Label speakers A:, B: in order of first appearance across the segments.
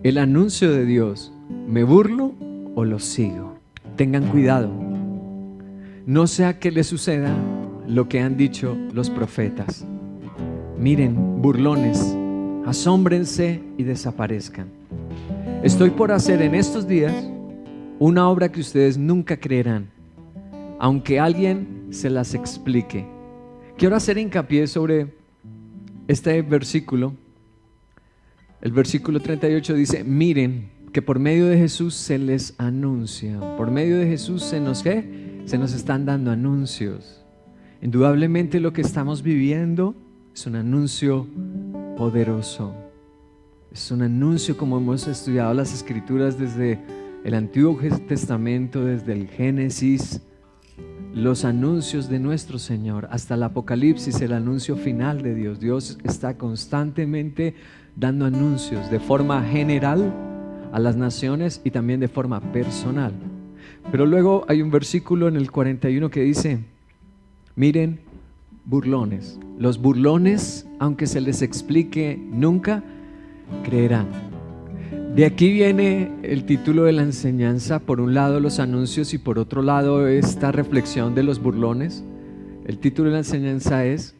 A: el anuncio de Dios, ¿me burlo o lo sigo? Tengan cuidado, no sea que les suceda lo que han dicho los profetas. Miren, burlones, asómbrense y desaparezcan. Estoy por hacer en estos días una obra que ustedes nunca creerán, aunque alguien se las explique. Quiero hacer hincapié sobre este versículo. El versículo 38 dice: miren que por medio de Jesús se les anuncia. Por medio de Jesús se nos están dando anuncios. Indudablemente lo que estamos viviendo es un anuncio poderoso. Es un anuncio, como hemos estudiado las Escrituras desde el Antiguo Testamento, desde el Génesis, los anuncios de nuestro Señor, hasta el Apocalipsis, el anuncio final de Dios. Dios está constantemente dando anuncios de forma general a las naciones y también de forma personal. Pero luego hay un versículo en el 41 que dice: miren, burlones. Los burlones, aunque se les explique, nunca creerán. De aquí viene el título de la enseñanza. Por un lado los anuncios y por otro lado esta reflexión de los burlones. El título de la enseñanza es: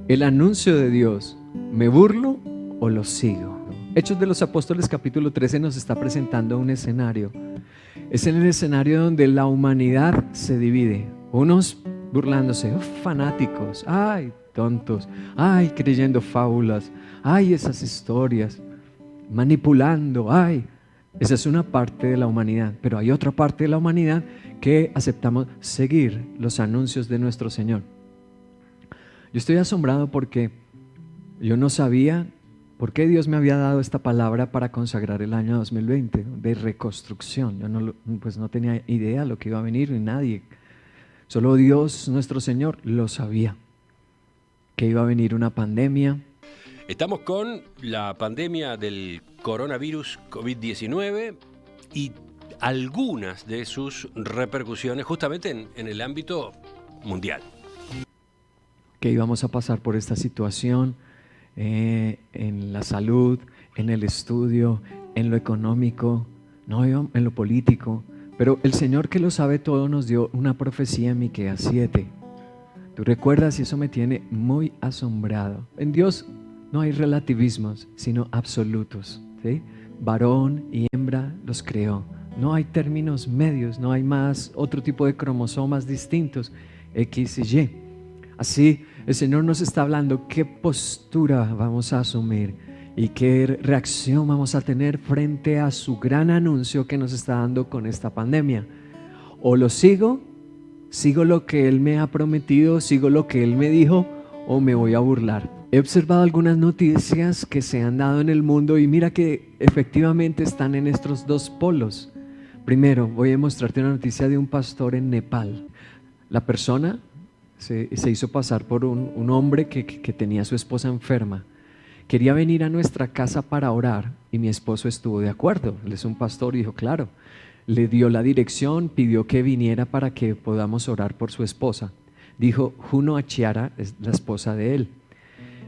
A: el anuncio de Dios, ¿me burlo o lo sigo? Hechos de los Apóstoles capítulo 13 nos está presentando un escenario. Es en el escenario donde la humanidad se divide. Unos burlándose, fanáticos, ay, tontos, ay, creyendo fábulas, ay, esas historias, manipulando, ay. Esa es una parte de la humanidad, pero hay otra parte de la humanidad que aceptamos seguir los anuncios de nuestro Señor. Yo estoy asombrado porque yo no sabía por qué Dios me había dado esta palabra para consagrar el año 2020 de reconstrucción. Yo no tenía idea de lo que iba a venir, ni nadie. Solo Dios, nuestro Señor, lo sabía, que iba a venir una pandemia.
B: Estamos con la pandemia del coronavirus COVID-19 y algunas de sus repercusiones justamente en el ámbito mundial.
A: Que íbamos a pasar por esta situación en la salud, en el estudio, en lo económico, no en lo político. Pero el Señor, que lo sabe todo, nos dio una profecía en Miqueas 7. ¿Tú recuerdas? Y eso me tiene muy asombrado. En Dios no hay relativismos, sino absolutos, ¿sí? Varón y hembra los creó. No hay términos medios, no hay más otro tipo de cromosomas distintos, X y Y. Así, el Señor nos está hablando qué postura vamos a asumir y qué reacción vamos a tener frente a su gran anuncio que nos está dando con esta pandemia. O lo sigo lo que Él me ha prometido, sigo lo que Él me dijo, o me voy a burlar. He observado algunas noticias que se han dado en el mundo y mira que efectivamente están en estos dos polos. Primero, voy a mostrarte una noticia de un pastor en Nepal. La persona se hizo pasar por un hombre que tenía a su esposa enferma. Quería venir a nuestra casa para orar y mi esposo estuvo de acuerdo. Él es un pastor y dijo, claro. Le dio la dirección, pidió que viniera para que podamos orar por su esposa. Dijo, Juno Achiara es la esposa de él.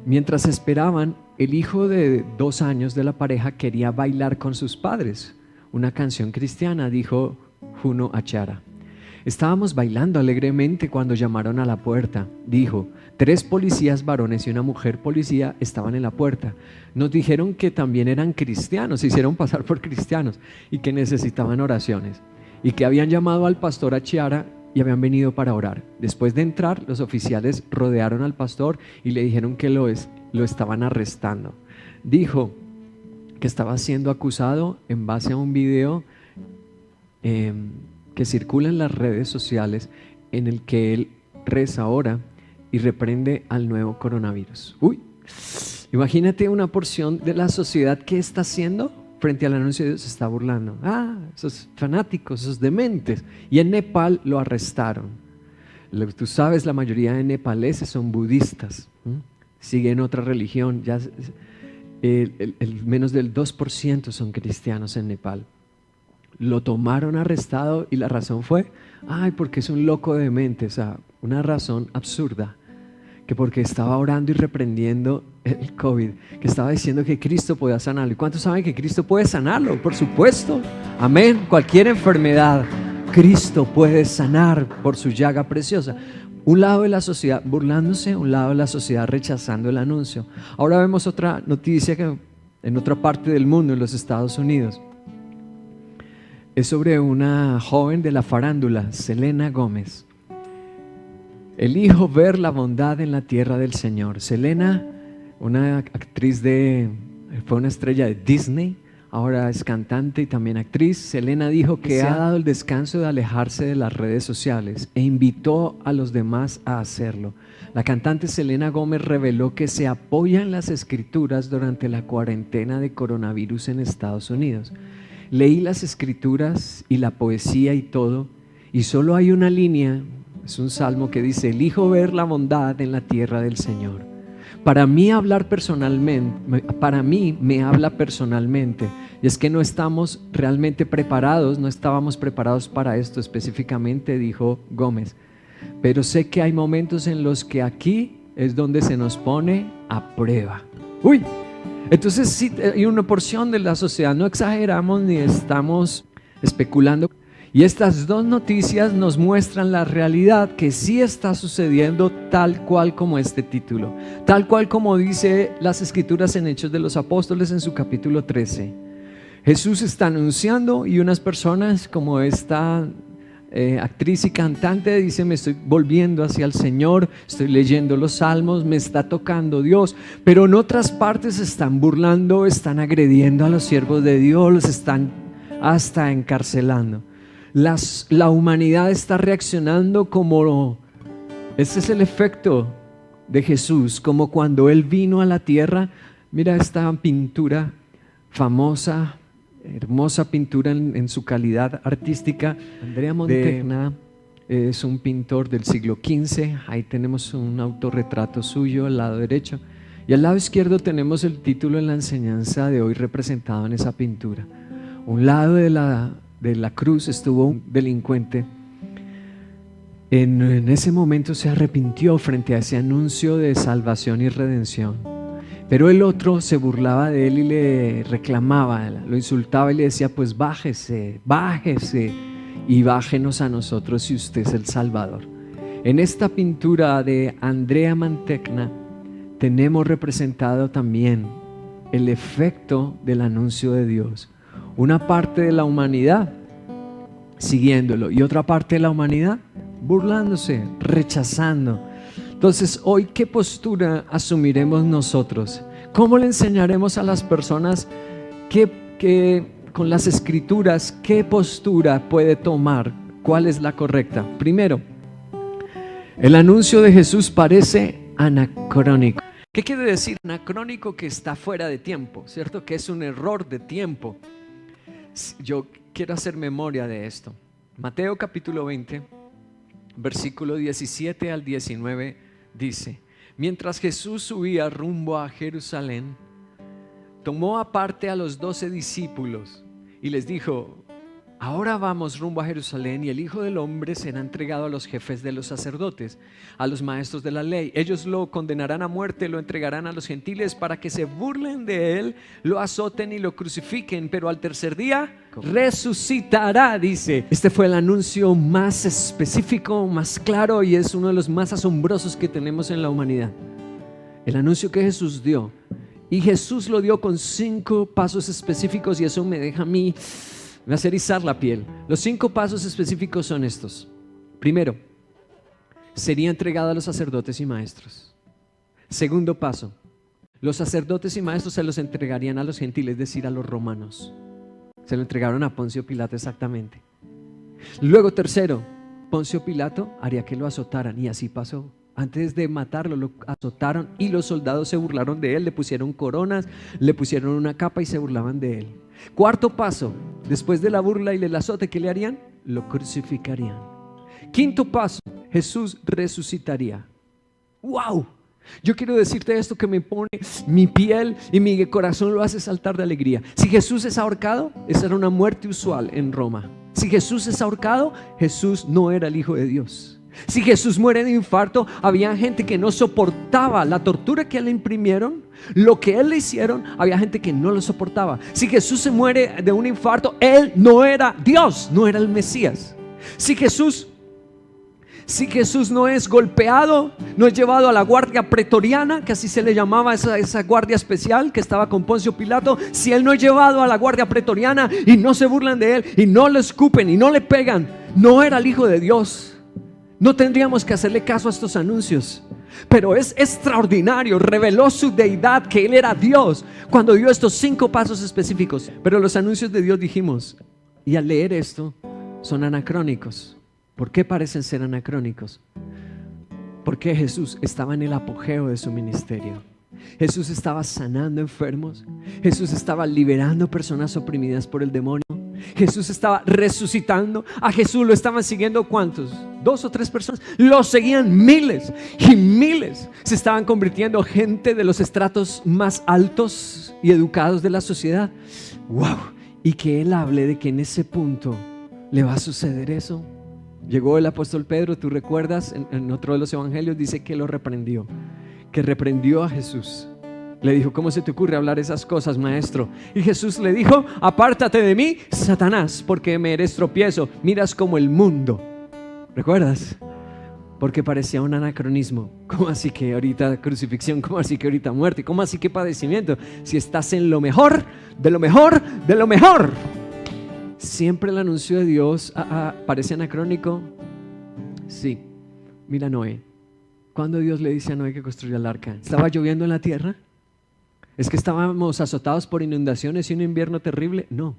A: Mientras esperaban, el hijo de 2 años de la pareja quería bailar con sus padres. Una canción cristiana, dijo Juno Achiara. Estábamos bailando alegremente cuando llamaron a la puerta. Dijo, 3 policías varones y una mujer policía estaban en la puerta. Nos dijeron que también eran cristianos, se hicieron pasar por cristianos y que necesitaban oraciones. Y que habían llamado al pastor Achiara y habían venido para orar. Después de entrar, los oficiales rodearon al pastor y le dijeron que lo estaban arrestando. Dijo que estaba siendo acusado en base a un video que circula en las redes sociales en el que él reza, ora y reprende al nuevo coronavirus. Uy, imagínate una porción de la sociedad que está haciendo frente al anuncio de Dios, se está burlando. Esos fanáticos, esos dementes. Y en Nepal lo arrestaron. Tú sabes, la mayoría de nepaleses son budistas, siguen otra religión. Ya menos del 2% son cristianos en Nepal. Lo tomaron arrestado y la razón fue, porque es un loco de mente, o sea, una razón absurda que porque estaba orando y reprendiendo el COVID, que estaba diciendo que Cristo podía sanarlo. ¿Y cuántos saben que Cristo puede sanarlo? Por supuesto, amén. Cualquier enfermedad, Cristo puede sanar por su llaga preciosa. Un lado de la sociedad burlándose, un lado de la sociedad rechazando el anuncio. Ahora vemos otra noticia que en otra parte del mundo, en los Estados Unidos. Es sobre una joven de la farándula, Selena Gómez. Elijo ver la bondad en la tierra del Señor. Selena, una actriz fue una estrella de Disney, ahora es cantante y también actriz. Selena dijo que se ha dado el descanso de alejarse de las redes sociales e invitó a los demás a hacerlo. La cantante Selena Gómez reveló que se apoya en las escrituras durante la cuarentena de coronavirus en Estados Unidos. Leí las escrituras y la poesía y todo, y solo hay una línea. Es un salmo que dice: elijo ver la bondad en la tierra del Señor. Para mí me habla personalmente. Y es que no estamos realmente preparados, no estábamos preparados para esto específicamente, dijo Gómez. Pero sé que hay momentos en los que aquí es donde se nos pone a prueba. ¡Uy! Entonces sí, hay una porción de la sociedad, no exageramos ni estamos especulando. Y estas dos noticias nos muestran la realidad que sí está sucediendo tal cual como este título, tal cual como dice las escrituras en Hechos de los Apóstoles en su capítulo 13. Jesús está anunciando y unas personas como esta actriz y cantante dice: me estoy volviendo hacia el Señor, estoy leyendo los salmos, me está tocando Dios. Pero en otras partes están burlando, están agrediendo a los siervos de Dios, los están hasta encarcelando. La humanidad está reaccionando como, ese es el efecto de Jesús, como cuando Él vino a la tierra. Mira esta pintura famosa, hermosa pintura en su calidad artística. Andrea Mantegna es un pintor del siglo XV, ahí tenemos un autorretrato suyo al lado derecho, y al lado izquierdo tenemos el título en la enseñanza de hoy representado en esa pintura. Un lado de la cruz estuvo un delincuente. En ese momento se arrepintió frente a ese anuncio de salvación y redención, pero el otro se burlaba de él y le reclamaba, lo insultaba y le decía: pues bájese, bájese y bájenos a nosotros si usted es el Salvador. En esta pintura de Andrea Mantegna tenemos representado también el efecto del anuncio de Dios. Una parte de la humanidad siguiéndolo y otra parte de la humanidad burlándose, rechazando. Entonces, hoy, ¿qué postura asumiremos nosotros? ¿Cómo le enseñaremos a las personas que con las escrituras qué postura puede tomar? ¿Cuál es la correcta? Primero, el anuncio de Jesús parece anacrónico. ¿Qué quiere decir anacrónico? Que está fuera de tiempo, ¿cierto? Que es un error de tiempo. Yo quiero hacer memoria de esto. Mateo capítulo 20, versículo 17 al 19 dice: mientras Jesús subía rumbo a Jerusalén, tomó aparte a los 12 discípulos y les dijo: ahora vamos rumbo a Jerusalén, y el Hijo del Hombre será entregado a los jefes de los sacerdotes, a los maestros de la ley. Ellos lo condenarán a muerte, lo entregarán a los gentiles para que se burlen de él, lo azoten y lo crucifiquen, pero al tercer día resucitará, dice. Este fue el anuncio más específico, más claro, y es uno de los más asombrosos que tenemos en la humanidad. El anuncio que Jesús dio, y Jesús lo dio con 5 pasos específicos, y eso me deja a mí, me hace erizar la piel. Los 5 pasos específicos son estos. Primero, sería entregado a los sacerdotes y maestros. Segundo paso, los sacerdotes y maestros se los entregarían a los gentiles, es decir, a los romanos. Se lo entregaron a Poncio Pilato exactamente. Luego, tercero, Poncio Pilato haría que lo azotaran, y así pasó. Antes de matarlo, lo azotaron y los soldados se burlaron de él, le pusieron coronas, le pusieron una capa y se burlaban de él. Cuarto paso, después de la burla y del azote, ¿qué le harían? Lo crucificarían. Quinto paso, Jesús resucitaría. ¡Wow! Yo quiero decirte esto que me pone mi piel y mi corazón lo hace saltar de alegría. Si Jesús es ahorcado, esa era una muerte usual en Roma. Si Jesús es ahorcado, Jesús no era el Hijo de Dios. Si Jesús muere de infarto, había gente que no soportaba la tortura que le imprimieron, lo que él le hicieron, había gente que no lo soportaba. Si Jesús se muere de un infarto, él no era Dios, no era el Mesías. Si Jesús no es golpeado, no es llevado a la guardia pretoriana, que así se le llamaba esa guardia especial que estaba con Poncio Pilato, si él no es llevado a la guardia pretoriana y no se burlan de él y no le escupen y no le pegan, no era el Hijo de Dios. No tendríamos que hacerle caso a estos anuncios. Pero es extraordinario, reveló su deidad, que él era Dios, cuando dio estos 5 pasos específicos. Pero los anuncios de Dios, dijimos, y al leer esto, son anacrónicos. ¿Por qué parecen ser anacrónicos? Porque Jesús estaba en el apogeo de su ministerio. Jesús estaba sanando enfermos. Jesús estaba liberando personas oprimidas por el demonio. Jesús estaba resucitando. A Jesús lo estaban siguiendo ¿cuántos? 2 o 3 personas. Lo seguían miles y miles. Se estaban convirtiendo gente de los estratos más altos y educados de la sociedad. ¡Wow! Y que él hable de que en ese punto le va a suceder eso. Llegó el apóstol Pedro, tú recuerdas, en otro de los evangelios dice que lo reprendió, que reprendió a Jesús. Le dijo: ¿cómo se te ocurre hablar esas cosas, maestro? Y Jesús le dijo: apártate de mí, Satanás, porque me eres tropiezo, miras como el mundo. ¿Recuerdas? Porque parecía un anacronismo. ¿Cómo así que ahorita crucifixión? ¿Cómo así que ahorita muerte? ¿Cómo así que padecimiento? Si estás en lo mejor, de lo mejor, de lo mejor. Siempre el anuncio de Dios parece anacrónico. Sí, mira Noé. Cuando Dios le dice a Noé que construya el arca, ¿estaba lloviendo en la tierra? ¿Es que estábamos azotados por inundaciones y un invierno terrible? No,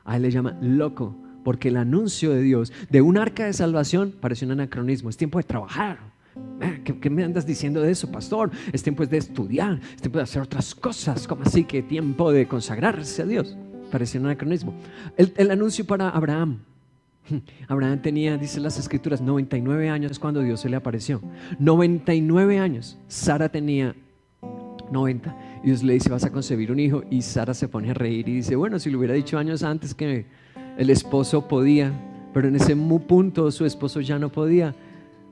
A: a él le llama loco, porque el anuncio de Dios de un arca de salvación parece un anacronismo. Es tiempo de trabajar. ¿Qué me andas diciendo de eso, pastor? Es tiempo de estudiar, es tiempo de hacer otras cosas. ¿Cómo así que tiempo de consagrarse a Dios? Parecía un anacronismo. El anuncio para Abraham. Abraham tenía, dice las escrituras, 99 años cuando Dios se le apareció. 99 años. Sara tenía 90. Y Dios le dice: vas a concebir un hijo. Y Sara se pone a reír y dice: bueno, si lo hubiera dicho años antes que el esposo podía. Pero en ese punto su esposo ya no podía.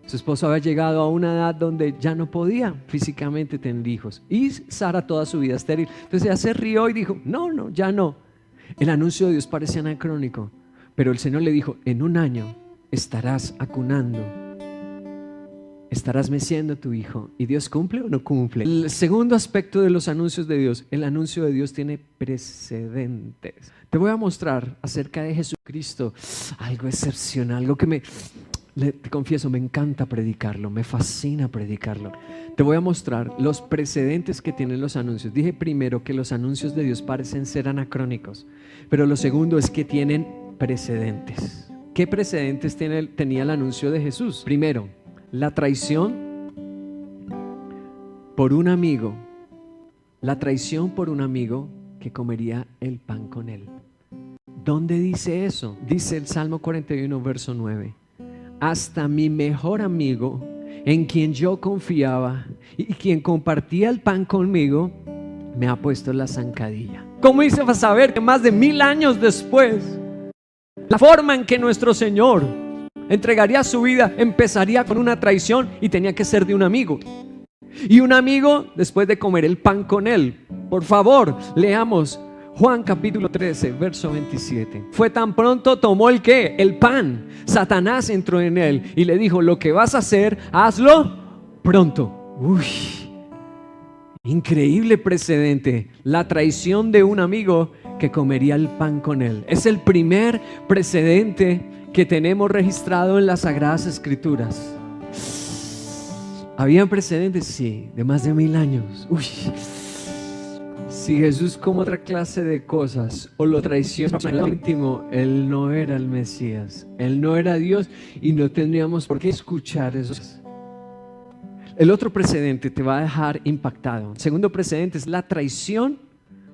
A: Su esposo había llegado a una edad donde ya no podía físicamente tener hijos. Y Sara toda su vida estéril. Entonces ella se rió y dijo: no, ya no. El anuncio de Dios parecía anacrónico, pero el Señor le dijo: en un año estarás acunando, estarás meciendo a tu hijo. ¿Y Dios cumple o no cumple? El segundo aspecto de los anuncios de Dios: el anuncio de Dios tiene precedentes. Te voy a mostrar acerca de Jesucristo algo excepcional, algo que te confieso, me encanta predicarlo, me fascina predicarlo. Te voy a mostrar los precedentes que tienen los anuncios. Dije primero que los anuncios de Dios parecen ser anacrónicos, pero lo segundo es que tienen precedentes. ¿Qué precedentes tenía el anuncio de Jesús? Primero, la traición por un amigo. La traición por un amigo que comería el pan con él. ¿Dónde dice eso? Dice el Salmo 41, verso 9. Hasta mi mejor amigo, en quien yo confiaba y quien compartía el pan conmigo, me ha puesto la zancadilla. ¿Cómo hice para saber que más de 1000 años después, la forma en que nuestro Señor entregaría su vida empezaría con una traición y tenía que ser de un amigo? Y un amigo después de comer el pan con él. Por favor, leamos Juan capítulo 13, verso 27. Fue tan pronto tomó el ¿qué? El pan. Satanás entró en él y le dijo: lo que vas a hacer, hazlo pronto. Uy, increíble precedente. La traición de un amigo que comería el pan con él. Es el primer precedente que tenemos registrado en las Sagradas Escrituras. ¿Habían precedentes? Sí, de más de 1000 años. Uy. Si Jesús come otra clase de cosas o lo traiciona en lo íntimo, Él no era el Mesías, Él no era Dios y no tendríamos por qué escuchar eso. El otro precedente te va a dejar impactado. El segundo precedente es la traición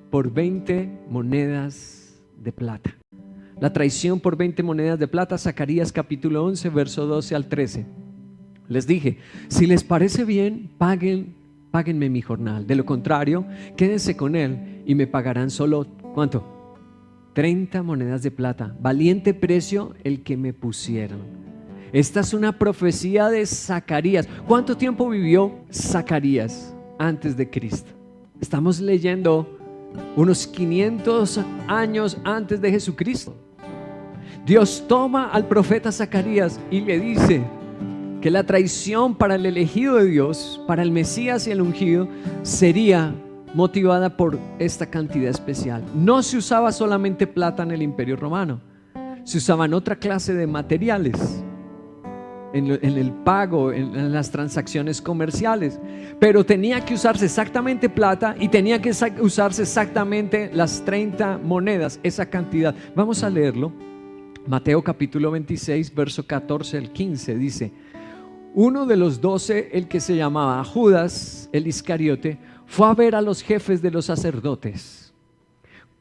A: por 20 monedas de plata. La traición por 20 monedas de plata, Zacarías capítulo 11, verso 12 al 13. Les dije: si les parece bien, páguenme mi jornal. De lo contrario, quédense con él y me pagarán solo, ¿cuánto? 30 monedas de plata. Valiente precio el que me pusieron. Esta es una profecía de Zacarías. ¿Cuánto tiempo vivió Zacarías antes de Cristo? Estamos leyendo unos 500 años antes de Jesucristo. Dios toma al profeta Zacarías y le dice que la traición para el elegido de Dios, para el Mesías y el ungido, sería motivada por esta cantidad especial. No se usaba solamente plata en el Imperio Romano, se usaban otra clase de materiales en el pago, en las transacciones comerciales, pero tenía que usarse exactamente plata y tenía que usarse exactamente las 30 monedas, esa cantidad. Vamos a leerlo. Mateo capítulo 26, verso 14 al 15 dice: uno de los 12, el que se llamaba Judas, el Iscariote, fue a ver a los jefes de los sacerdotes.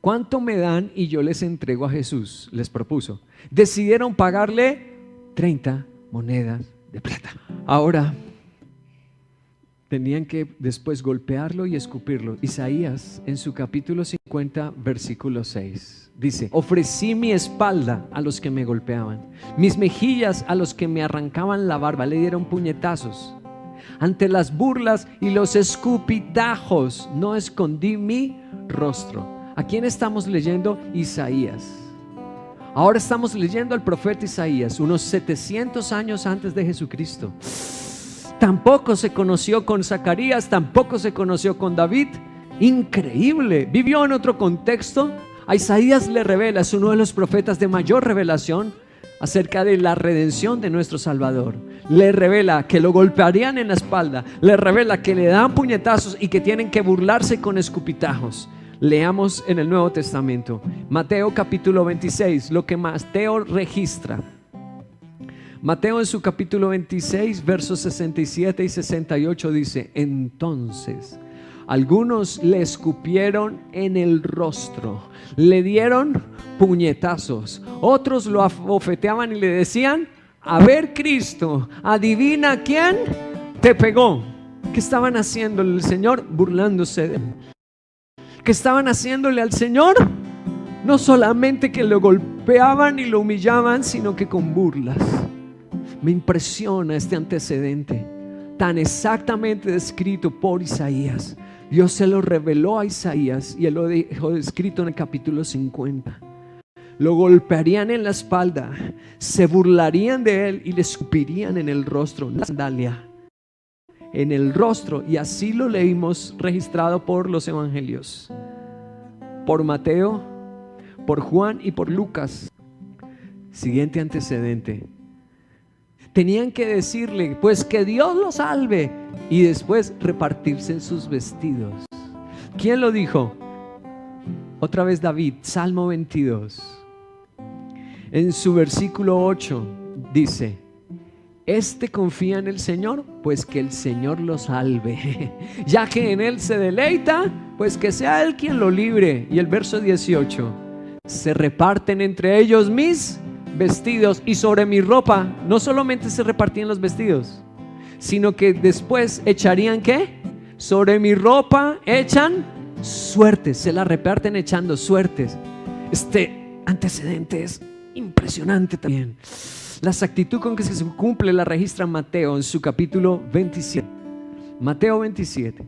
A: ¿Cuánto me dan y yo les entrego a Jesús?, les propuso. Decidieron pagarle 30 monedas de plata. Ahora tenían que después golpearlo y escupirlo. Isaías en su capítulo 50 versículo 6 dice: ofrecí mi espalda a los que me golpeaban, mis mejillas a los que me arrancaban la barba, le dieron puñetazos. Ante las burlas y los escupitajos no escondí mi rostro. ¿A quién estamos leyendo? Isaías. Ahora estamos leyendo al profeta Isaías, unos 700 años antes de Jesucristo. Tampoco se conoció con Zacarías, tampoco se conoció con David. Increíble, vivió en otro contexto. A Isaías le revela, es uno de los profetas de mayor revelación acerca de la redención de nuestro Salvador. Le revela que lo golpearían en la espalda, le revela que le dan puñetazos y que tienen que burlarse con escupitajos. Leamos en el Nuevo Testamento, Mateo capítulo 26, lo que Mateo registra. Mateo en su capítulo 26, versos 67 y 68 dice: entonces algunos le escupieron en el rostro, le dieron puñetazos, otros lo abofeteaban y le decían: a ver, Cristo, adivina quién te pegó. ¿Qué estaban haciéndole al Señor? Burlándose de él. ¿Qué estaban haciéndole al Señor? No solamente que lo golpeaban y lo humillaban, sino que con burlas. Me impresiona este antecedente tan exactamente descrito por Isaías. Dios se lo reveló a Isaías y él lo dejó escrito en el capítulo 50. Lo golpearían en la espalda, se burlarían de él y le escupirían en el rostro, la sandalia, en el rostro. Y así lo leímos registrado por los evangelios, por Mateo, por Juan y por Lucas. Siguiente antecedente: tenían que decirle pues que Dios lo salve y después repartirse en sus vestidos. ¿Quién lo dijo? Otra vez David, Salmo 22. En su versículo 8 dice: este confía en el Señor, pues que el Señor lo salve. Ya que en él se deleita, pues que sea él quien lo libre. Y el verso 18: se reparten entre ellos mis vestidos y sobre mi ropa. No solamente se repartían los vestidos, sino que después echarían ¿qué? Sobre mi ropa echan suertes. Se la reparten echando suertes. Este antecedente es impresionante también. La exactitud con que se cumple la registra Mateo en su capítulo 27. Mateo 27,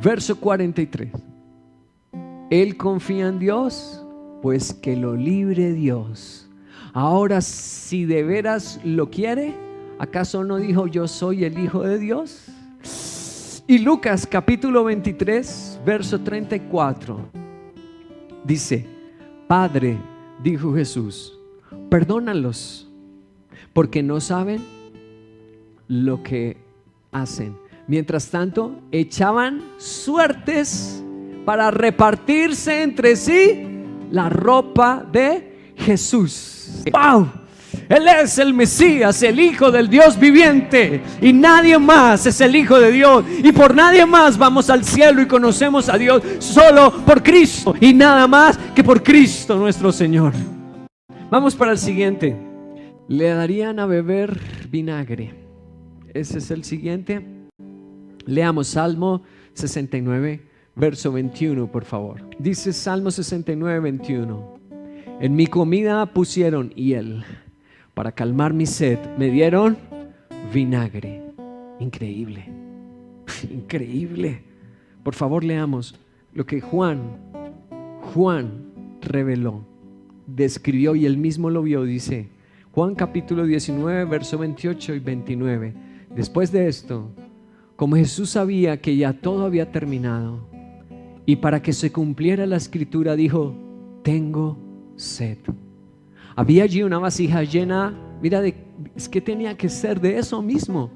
A: verso 43. Él confía en Dios, pues que lo libre Dios. Ahora, si de veras lo quiere, ¿acaso no dijo: yo soy el Hijo de Dios? Y Lucas capítulo 23, verso 34 dice: Padre, dijo Jesús, perdónalos, porque no saben lo que hacen. Mientras tanto, echaban suertes para repartirse entre sí la ropa de Jesús. ¡Wow! Él es el Mesías, el Hijo del Dios viviente, y nadie más es el Hijo de Dios, y por nadie más vamos al cielo y conocemos a Dios, solo por Cristo y nada más que por Cristo nuestro Señor. Vamos para el siguiente. Le darían a beber vinagre. Ese es el siguiente. Leamos Salmo 69, verso 21, por favor. Dice Salmo 69, 21: en mi comida pusieron hiel para calmar mi sed, me dieron vinagre. Increíble, increíble. Por favor, leamos lo que Juan reveló, describió y él mismo lo vio. Dice Juan capítulo 19, verso 28 y 29. Después de esto, como Jesús sabía que ya todo había terminado, y para que se cumpliera la escritura, dijo: tengo sed. Había allí una vasija llena, mira, es que tenía que ser de eso mismo,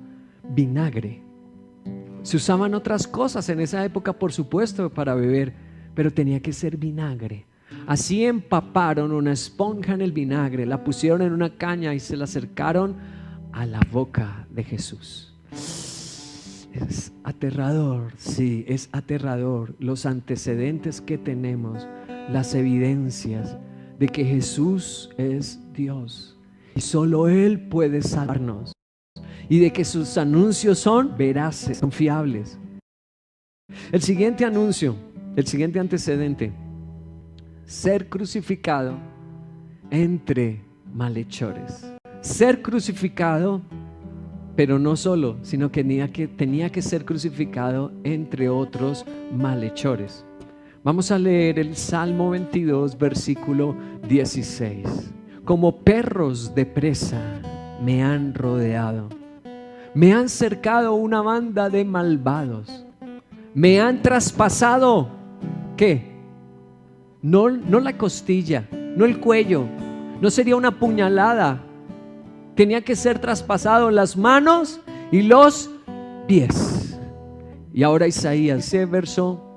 A: vinagre. Se usaban otras cosas en esa época, por supuesto, para beber, pero tenía que ser vinagre. Así empaparon una esponja en el vinagre, la pusieron en una caña y se la acercaron a la boca de Jesús. Es aterrador, sí, es aterrador los antecedentes que tenemos, las evidencias de que Jesús es Dios y solo Él puede salvarnos, y de que sus anuncios son veraces, confiables. El siguiente anuncio, el siguiente antecedente: ser crucificado entre malhechores. Ser crucificado, pero no solo, sino que tenía que ser crucificado entre otros malhechores. Vamos a leer el Salmo 22, versículo 16. Como perros de presa me han rodeado, me han cercado una banda de malvados, me han traspasado, ¿qué? No la costilla, no el cuello, no sería una puñalada, tenía que ser traspasado las manos y los pies. Y ahora Isaías, ese verso,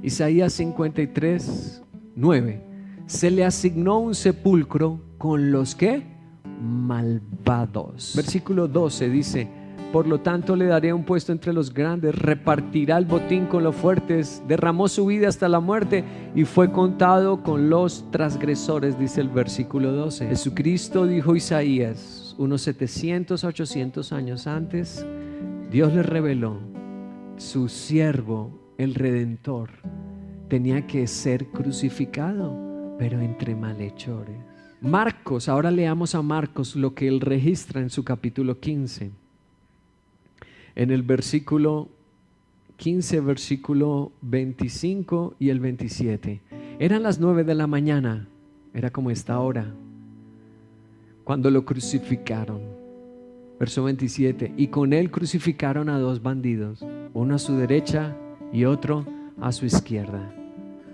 A: Isaías 53, 9, se le asignó un sepulcro con los que malvados. Versículo 12 dice: por lo tanto le daré un puesto entre los grandes, repartirá el botín con los fuertes, derramó su vida hasta la muerte y fue contado con los transgresores, dice el versículo 12. Jesucristo, dijo Isaías, unos 700 a 800 años antes, Dios le reveló: su siervo, el Redentor, tenía que ser crucificado, pero entre malhechores. Marcos, ahora leamos a Marcos lo que él registra en su capítulo 15. En el versículo 15, versículo 25 y el 27. Eran las 9 de la mañana, era como esta hora, cuando lo crucificaron. Verso 27, y con él crucificaron a dos bandidos, uno a su derecha y otro a su izquierda.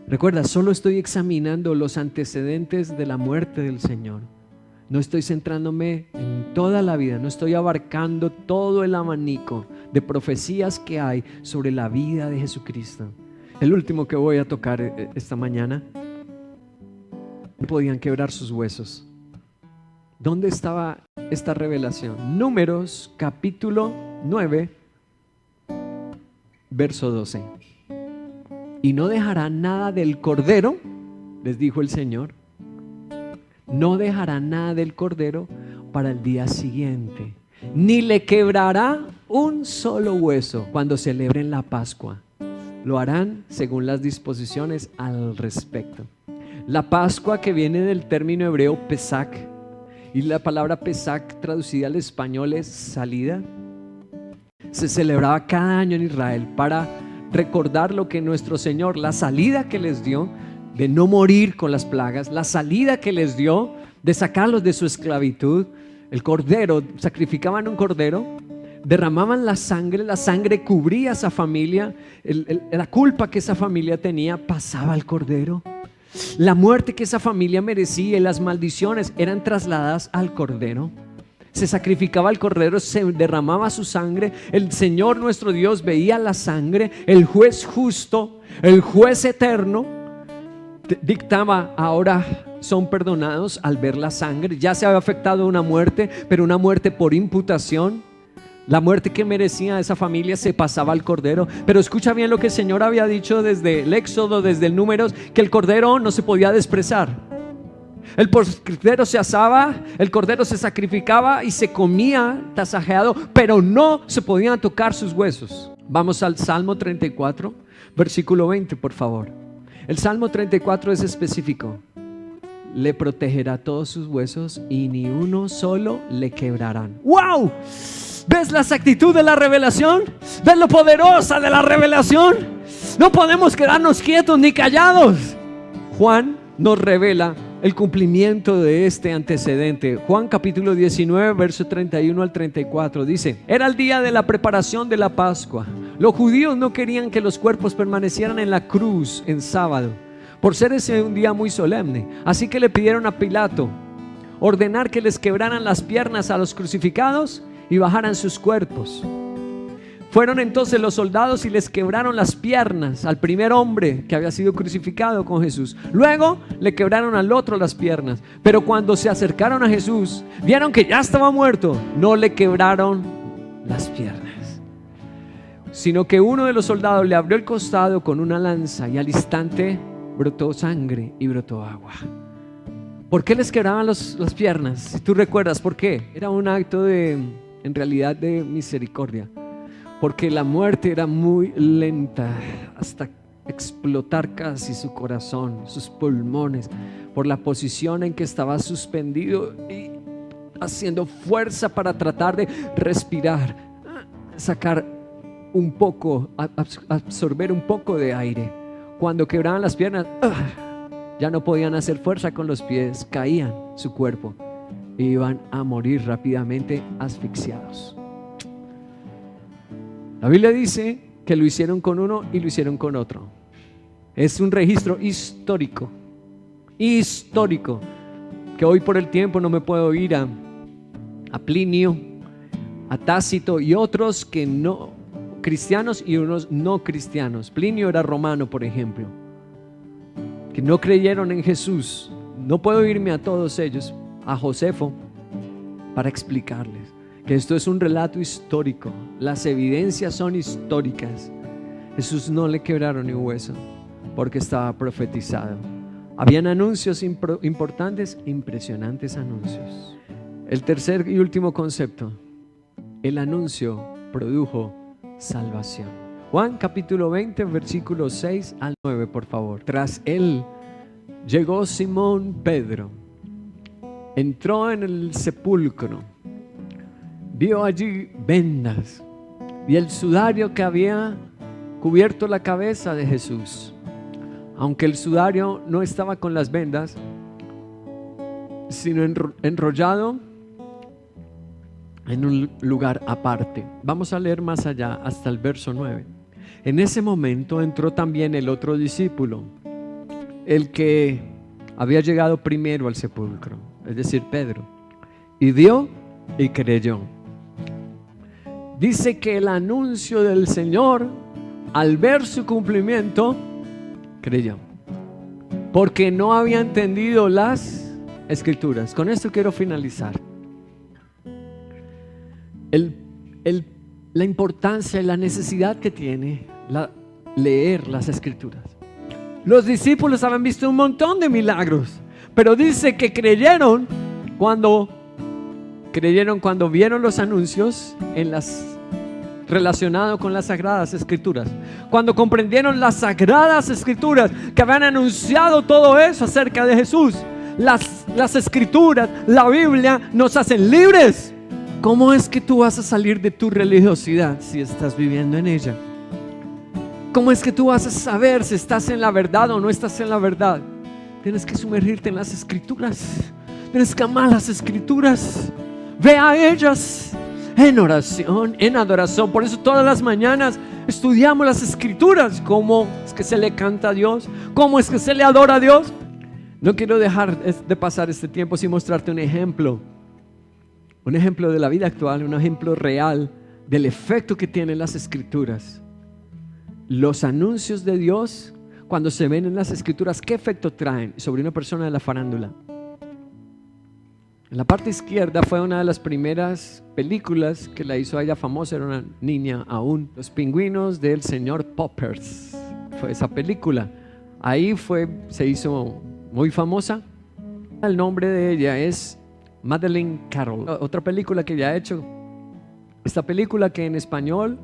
A: Recuerda, solo estoy examinando los antecedentes de la muerte del Señor. No estoy centrándome en toda la vida, no estoy abarcando todo el abanico de profecías que hay sobre la vida de Jesucristo. El último que voy a tocar esta mañana, podían quebrar sus huesos. ¿Dónde estaba esta revelación? Números capítulo 9, verso 12. Y no dejará nada del cordero, les dijo el Señor, no dejará nada del cordero para el día siguiente, ni le quebrará un solo hueso cuando celebren la Pascua. Lo harán según las disposiciones al respecto. La Pascua, que viene del término hebreo Pesach, y la palabra Pesach traducida al español es salida, se celebraba cada año en Israel para recordar lo que nuestro Señor, la salida que les dio de no morir con las plagas, la salida que les dio de sacarlos de su esclavitud. El cordero, sacrificaban un cordero, derramaban la sangre cubría a esa familia, la culpa que esa familia tenía pasaba al cordero, la muerte que esa familia merecía y las maldiciones eran trasladadas al cordero. Se sacrificaba el cordero, se derramaba su sangre, el Señor nuestro Dios veía la sangre, el juez justo, el juez eterno dictaba: ahora son perdonados al ver la sangre. Ya se había afectado una muerte, pero una muerte por imputación. La muerte que merecía esa familia se pasaba al cordero. Pero escucha bien lo que el Señor había dicho desde el Éxodo, desde el Números, que el cordero no se podía desprezar. El cordero se asaba, el cordero se sacrificaba y se comía tasajeado, pero no se podían tocar sus huesos. Vamos al Salmo 34, versículo 20, por favor. El Salmo 34 es específico. le protegerá todos sus huesos y ni uno solo le quebrarán. ¡Wow! ¿Ves la exactitud de la revelación? ¿Ves lo poderosa de la revelación? No podemos quedarnos quietos ni callados. Juan nos revela el cumplimiento de este antecedente. Juan capítulo 19, verso 31 al 34 dice: era el día de la preparación de la Pascua. Los judíos no querían que los cuerpos permanecieran en la cruz en sábado, por ser ese un día muy solemne. Así que le pidieron a Pilato ordenar que les quebraran las piernas a los crucificados y bajaran sus cuerpos. Fueron entonces los soldados y les quebraron las piernas al primer hombre que había sido crucificado con Jesús. Luego le quebraron al otro las piernas. Pero cuando se acercaron a Jesús, vieron que ya estaba muerto. No le quebraron las piernas, sino que uno de los soldados le abrió el costado con una lanza y al instante brotó sangre y brotó agua. ¿Por qué les quebraban las piernas? Si tú recuerdas, ¿por qué? Era un acto en realidad de misericordia. Porque la muerte era muy lenta, hasta explotar casi su corazón, sus pulmones, por la posición en que estaba suspendido y haciendo fuerza para tratar de respirar, sacar un poco, absorber un poco de aire. Cuando quebraban las piernas, ya no podían hacer fuerza con los pies, caían su cuerpo e iban a morir rápidamente asfixiados. La Biblia dice que lo hicieron con uno y lo hicieron con otro. Es un registro histórico, que hoy por el tiempo no me puedo ir a Plinio, a Tácito y otros que no, cristianos y unos no cristianos. Plinio era romano, por ejemplo, que no creyeron en Jesús. No puedo irme a todos ellos, a Josefo, para explicarles que esto es un relato histórico. Las evidencias son históricas. Jesús no le quebraron ni un hueso porque estaba profetizado. Habían anuncios importantes, impresionantes anuncios. El tercer y último concepto: el anuncio produjo salvación. Juan capítulo 20, versículos 6 al 9, por favor. Tras él llegó Simón Pedro, entró en el sepulcro, vio allí vendas y el sudario que había cubierto la cabeza de Jesús, aunque el sudario no estaba con las vendas, sino enrollado en un lugar aparte. Vamos a leer más allá hasta el verso 9. En ese momento entró también el otro discípulo, el que había llegado primero al sepulcro, es decir, Pedro, y vio y creyó. Dice que el anuncio del Señor, al ver su cumplimiento, creyó, porque no había entendido las Escrituras. Con esto quiero finalizar. La importancia y la necesidad que tiene leer las Escrituras. Los discípulos habían visto un montón de milagros, pero dice que creyeron cuando vieron los anuncios relacionados con las Sagradas Escrituras, cuando comprendieron las Sagradas Escrituras que habían anunciado todo eso acerca de Jesús. Las Escrituras, la Biblia, nos hacen libres. ¿Cómo es que tú vas a salir de tu religiosidad si estás viviendo en ella? ¿Cómo es que tú vas a saber si estás en la verdad o no estás en la verdad? Tienes que sumergirte en las Escrituras. Tienes que amar las Escrituras. Ve a ellas en oración, en adoración. Por eso todas las mañanas estudiamos las Escrituras. ¿Cómo es que se le canta a Dios? ¿Cómo es que se le adora a Dios? No quiero dejar de pasar este tiempo sin mostrarte un ejemplo de la vida actual, un ejemplo real del efecto que tienen las Escrituras. Los anuncios de Dios, cuando se ven en las Escrituras, ¿qué efecto traen sobre una persona de la farándula? En la parte izquierda fue una de las primeras películas que la hizo a ella famosa, era una niña aún. Los pingüinos del señor Poppers, fue esa película. Ahí se hizo muy famosa. El nombre de ella es Madeleine Carroll. Otra película que ella ha hecho, esta película que en español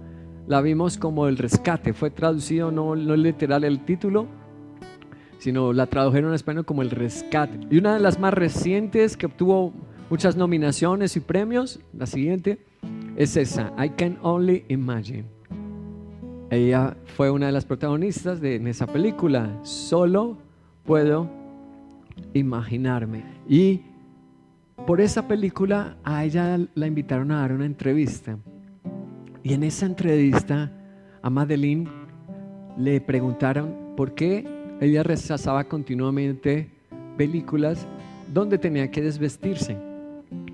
A: la vimos como El Rescate, fue traducido no literal el título, sino la tradujeron en español como El Rescate. Y una de las más recientes que obtuvo muchas nominaciones y premios, la siguiente, es esa, I Can Only Imagine. Ella fue una de las protagonistas en esa película, Solo Puedo Imaginarme. Y por esa película a ella la invitaron a dar una entrevista. Y en esa entrevista a Madeleine le preguntaron por qué ella rechazaba continuamente películas donde tenía que desvestirse,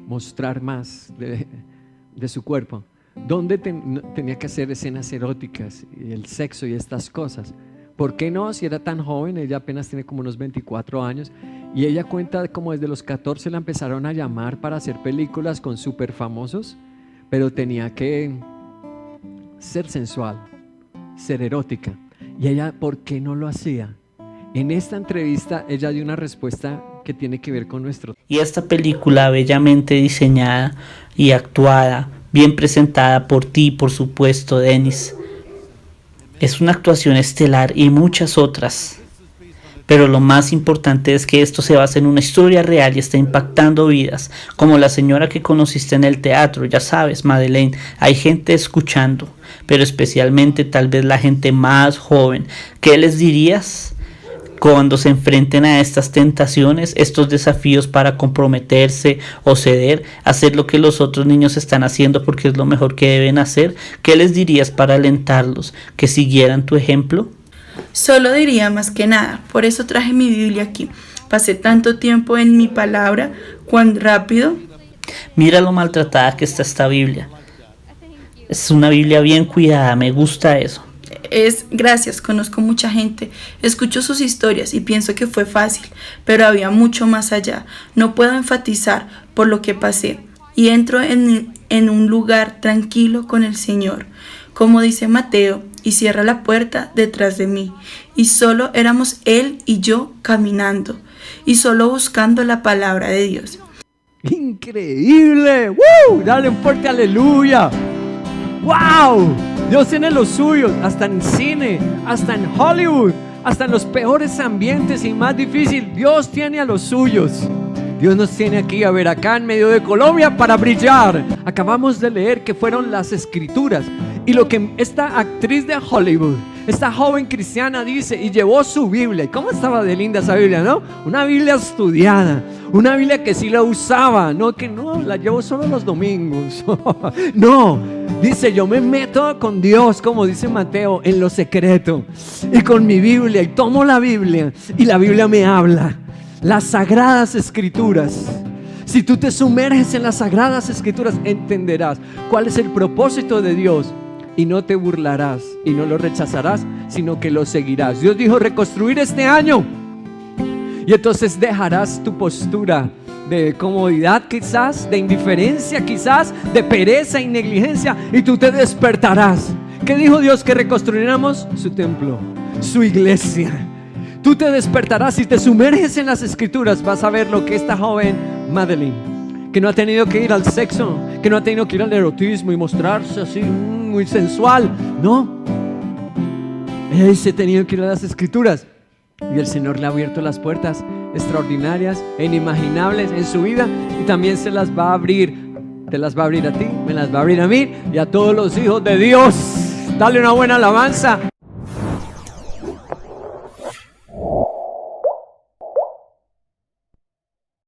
A: mostrar más de su cuerpo, donde tenía que hacer escenas eróticas y el sexo y estas cosas. ¿Por qué no? Si era tan joven, ella apenas tiene como unos 24 años y ella cuenta como desde los 14 la empezaron a llamar para hacer películas con súper famosos, pero tenía que ser sensual, ser erótica. Y ella, ¿por qué no lo hacía? En esta entrevista ella dio una respuesta que tiene que ver con nuestro.
C: Y esta película bellamente diseñada y actuada, bien presentada por ti, por supuesto, Denis, es una actuación estelar y muchas otras. Pero lo más importante es que esto se basa en una historia real y está impactando vidas, como la señora que conociste en el teatro. Ya sabes, Madeleine, hay gente escuchando, pero especialmente tal vez la gente más joven. ¿Qué les dirías cuando se enfrenten a estas tentaciones, estos desafíos para comprometerse o ceder, hacer lo que los otros niños están haciendo porque es lo mejor que deben hacer? ¿Qué les dirías para alentarlos, que siguieran tu ejemplo?
D: Solo diría más que nada, por eso traje mi Biblia aquí. Pasé tanto tiempo en mi palabra, cuán rápido.
C: Mira lo maltratada que está esta Biblia. Es una Biblia bien cuidada, me gusta eso.
D: Gracias, conozco mucha gente, escucho sus historias y pienso que fue fácil, pero había mucho más allá. No puedo enfatizar por lo que pasé y entro en un lugar tranquilo con el Señor, como dice Mateo, y cierra la puerta detrás de mí. Y solo éramos Él y yo caminando, y solo buscando la palabra de Dios.
A: ¡Increíble! ¡Woo! Dale un fuerte aleluya. ¡Wow! Dios tiene los suyos, hasta en cine, hasta en Hollywood, hasta en los peores ambientes y más difícil. Dios tiene a los suyos. Dios nos tiene aquí, a ver, acá en medio de Colombia para brillar. Acabamos de leer que fueron las Escrituras y lo que esta actriz de Hollywood, esta joven cristiana dice, y llevó su Biblia. ¿Y cómo estaba de linda esa Biblia, no? Una Biblia estudiada, una Biblia que sí la usaba, no que no, la llevo solo los domingos. No, dice, yo me meto con Dios, como dice Mateo, en lo secreto y con mi Biblia, y tomo la Biblia y la Biblia me habla. Las Sagradas Escrituras. Si tú te sumerges en las Sagradas Escrituras, entenderás cuál es el propósito de Dios y no te burlarás y no lo rechazarás, sino que lo seguirás. Dios dijo reconstruir este año, y entonces dejarás tu postura de comodidad quizás, de indiferencia quizás, de pereza y negligencia, y tú te despertarás. ¿Qué dijo Dios? Que reconstruyéramos su templo, su iglesia. Tú te despertarás y te sumerges en las Escrituras. Vas a ver lo que esta joven Madeleine, que no ha tenido que ir al sexo, que no ha tenido que ir al erotismo y mostrarse así muy sensual. No, ella se ha tenido que ir a las Escrituras, y el Señor le ha abierto las puertas extraordinarias e inimaginables en su vida, y también se las va a abrir. Te las va a abrir a ti, me las va a abrir a mí y a todos los hijos de Dios. Dale una buena alabanza.